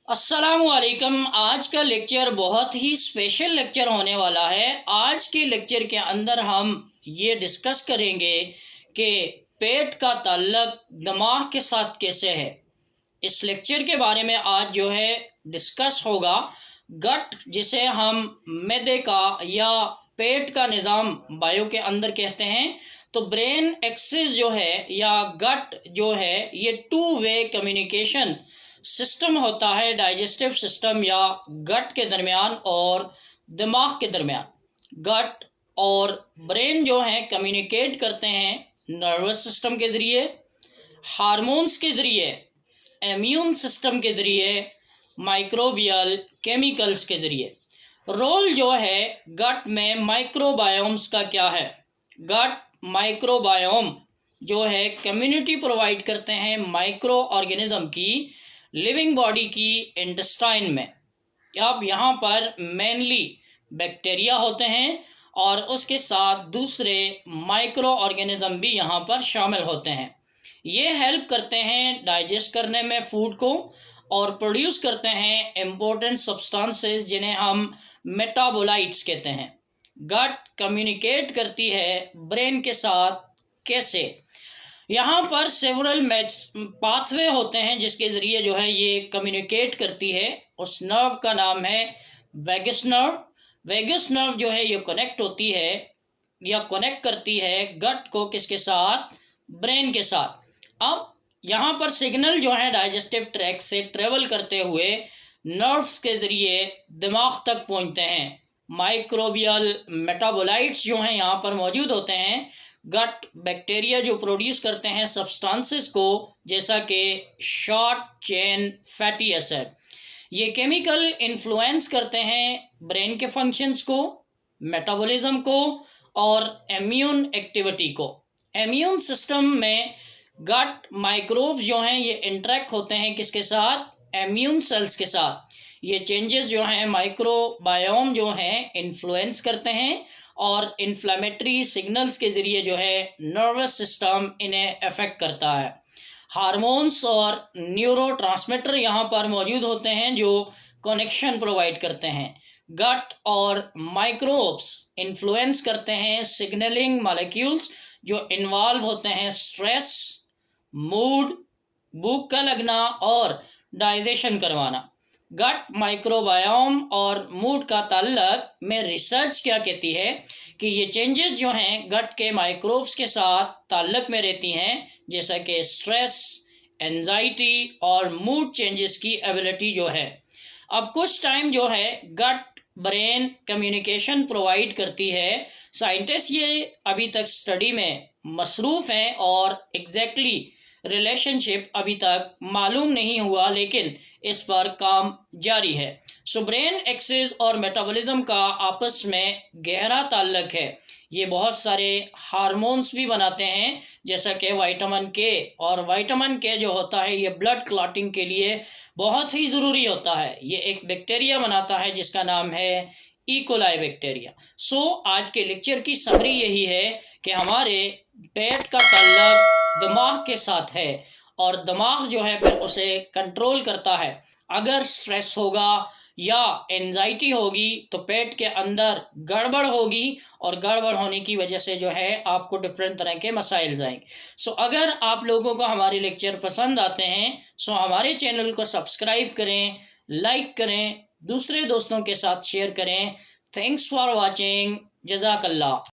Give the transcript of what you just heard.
अस्सलामुअलैकुम। आज का लेक्चर बहुत ही स्पेशल लेक्चर होने वाला है। आज के लेक्चर के अंदर हम ये डिस्कस करेंगे कि पेट का ताल्लुक दिमाग के साथ कैसे है। इस लेक्चर के बारे में आज जो है डिस्कस होगा। गट जिसे हम मैदे का या पेट का निज़ाम बायो के अंदर कहते हैं, तो ब्रेन एक्सिस जो है या गट जो है ये टू वे कम्युनिकेशन सिस्टम होता है डाइजेस्टिव सिस्टम या गट के दरमियान और दिमाग के दरमियान। गट और ब्रेन जो है कम्युनिकेट करते हैं नर्वस सिस्टम के ज़रिए, हार्मोन्स के ज़रिए, इम्यून सिस्टम के ज़रिए, माइक्रोबियल केमिकल्स के ज़रिए। रोल जो है गट में माइक्रोबायोम्स का क्या है। गट माइक्रोबायोम जो है कम्युनिटी प्रोवाइड करते हैं माइक्रो ऑर्गेनिज्म की लिविंग बॉडी की इंटेस्टाइन में। अब यहाँ पर मेनली बैक्टीरिया होते हैं और उसके साथ दूसरे माइक्रो ऑर्गेनिज्म भी यहाँ पर शामिल होते हैं। ये हेल्प करते हैं डाइजेस्ट करने में फूड को और प्रोड्यूस करते हैं इम्पोर्टेंट सब्सटेंसेस जिन्हें हम मेटाबोलाइट्स कहते हैं। गट कम्युनिकेट करती है ब्रेन के साथ कैसे। यहाँ पर सेवरल पाथवे होते हैं जिसके ज़रिए जो है ये कम्युनिकेट करती है। उस नर्व का नाम है वेगस नर्व। वेगस नर्व जो है ये कनेक्ट होती है या कनेक्ट करती है गट को किसके साथ, ब्रेन के साथ। अब यहाँ पर सिग्नल जो है डाइजेस्टिव ट्रैक्ट से ट्रेवल करते हुए नर्व्स के ज़रिए दिमाग तक पहुँचते हैं। माइक्रोबियल मेटाबोलाइट्स जो हैं यहाँ पर मौजूद होते हैं। गट बैक्टीरिया जो प्रोड्यूस करते हैं सब्सटेंसेस को, जैसा कि शॉर्ट चेन फैटी एसिड। ये केमिकल इन्फ्लुएंस करते हैं ब्रेन के फंक्शंस को, मेटाबॉलिज्म को और इम्यून एक्टिविटी को। इम्यून सिस्टम में गट माइक्रोब्स जो हैं ये इंटरेक्ट होते हैं किसके साथ, इम्यून सेल्स के साथ। ये चेंजेस जो हैं माइक्रोबायोम जो हैं इन्फ्लुएंस करते हैं और इन्फ्लेमेटरी सिग्नल्स के ज़रिए जो है नर्वस सिस्टम इन्हें अफेक्ट करता है। हार्मोन्स और न्यूरोट्रांसमीटर यहाँ पर मौजूद होते हैं जो कनेक्शन प्रोवाइड करते हैं। गट और माइक्रोब्स इन्फ्लुएंस करते हैं सिग्नलिंग मॉलिक्यूल्स जो इन्वॉल्व होते हैं स्ट्रेस, मूड, भूख का लगना और डाइजेशन करवाना। गट माइक्रोबायोम और मूड का ताल्लुक में रिसर्च क्या कहती है कि ये चेंजेस जो हैं गट के माइक्रोब्स के साथ ताल्लुक में रहती हैं, जैसा कि स्ट्रेस, एंजाइटी और मूड चेंजेस की एबिलिटी जो है। अब कुछ टाइम जो है गट ब्रेन कम्युनिकेशन प्रोवाइड करती है। साइंटिस्ट ये अभी तक स्टडी में मसरूफ़ हैं और एग्जैक्टली रिलेशनशिप अभी तक मालूम नहीं हुआ, लेकिन इस पर काम जारी है। सो ब्रेन एक्सिस और मेटाबॉलिज्म का आपस में गहरा ताल्लुक है। ये बहुत सारे हार्मोन्स भी बनाते हैं जैसा कि विटामिन के, और विटामिन के जो होता है ये ब्लड क्लॉटिंग के लिए बहुत ही ज़रूरी होता है। ये एक बैक्टीरिया बनाता है जिसका नाम है ई कोलाई बैक्टीरिया। सो आज के लेक्चर की समरी यही है कि हमारे पेट का ताल्लुक दिमाग के साथ है और दिमाग जो है फिर उसे कंट्रोल करता है। अगर स्ट्रेस होगा या एंजाइटी होगी तो पेट के अंदर गड़बड़ होगी और गड़बड़ होने की वजह से जो है आपको डिफरेंट तरह के मसाइल आएंगे। सो अगर आप लोगों को हमारे लेक्चर पसंद आते हैं सो हमारे चैनल को सब्सक्राइब करें, लाइक करें, दूसरे दोस्तों के साथ शेयर करें। Thanks for watching. जज़ाकल्लाह।